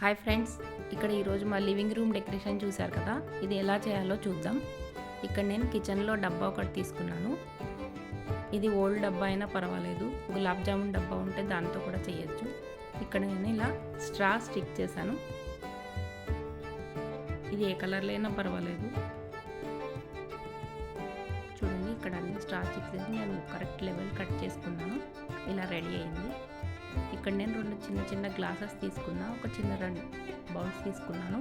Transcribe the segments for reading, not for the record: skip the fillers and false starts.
Hi friends, ఇక్కడ ఈరోజు మా లివింగ్ రూమ్ డెకరేషన్ చూశారు కదా. ఇది ఎలా చేయాలో చూద్దాం. ఇక్కడ నేను కిచెన్లో డబ్బా ఒకటి తీసుకున్నాను. ఇది ఓల్డ్ డబ్బా అయినా పర్వాలేదు, గులాబ్ జామున్ డబ్బా ఉంటే దాంతో కూడా చేయొచ్చు. ఇక్కడ నేను ఇలా స్ట్రా స్టిక్ చేశాను. ఇది ఏ కలర్లో అయినా పర్వాలేదు. చూడండి, ఇక్కడ అన్ని స్ట్రా స్టిక్ చేసి నేను కరెక్ట్ లెవెల్ కట్ చేసుకున్నాను. ఇలా రెడీ అయింది. ఇక్కడ నేను రెండు చిన్న చిన్న గ్లాసెస్ తీసుకున్నా, ఒక చిన్న రెండు బౌల్స్ తీసుకున్నాను.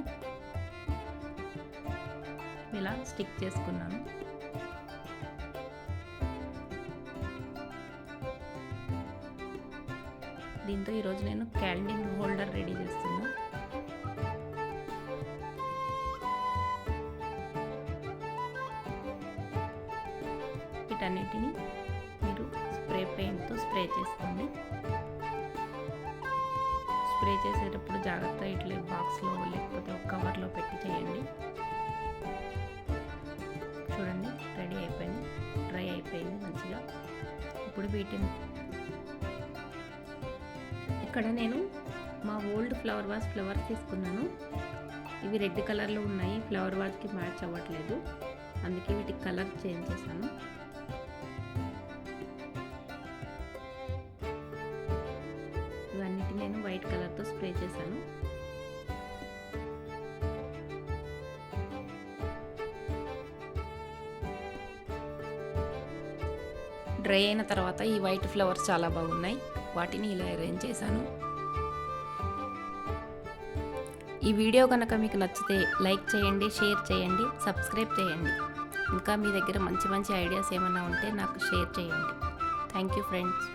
ఇలా స్టిక్ చేసుకున్నాను. దీంతో ఈరోజు నేను క్యాండిల్ హోల్డర్ రెడీ చేస్తున్నా. వీటన్నిటిని మీరు స్ప్రే పెయింట్తో స్ప్రే చేసుకోండి. స్ప్రే చేసేటప్పుడు జాగ్రత్త ఇట్లా బాక్స్లో లేకపోతే ఒక కవర్లో పెట్టి చేయండి. చూడండి, రెడీ అయిపోయింది, డ్రై అయిపోయింది మంచిగా. ఇప్పుడు వీటిని ఇక్కడ నేను మా ఓల్డ్ ఫ్లవర్ వాజ్ ఫ్లవర్స్ తీసుకున్నాను. ఇవి రెడ్ కలర్లో ఉన్నాయి, ఫ్లవర్ వాజ్కి మ్యాచ్ అవ్వట్లేదు, అందుకే వీటికి కలర్ చేంజ్ చేశాను. ఇవన్నిటి నేను వైట్ కలర్తో స్ప్రే చేశాను. డ్రై అయిన తర్వాత ఈ వైట్ ఫ్లవర్స్ చాలా బాగున్నాయి, వాటిని ఇలా అరేంజ్ చేశాను. ఈ వీడియో కనుక మీకు నచ్చితే లైక్ చేయండి, షేర్ చేయండి, సబ్స్క్రైబ్ చేయండి. ఇంకా మీ దగ్గర మంచి మంచి ఐడియాస్ ఏమైనా ఉంటే నాకు షేర్ చేయండి. Thank you friends.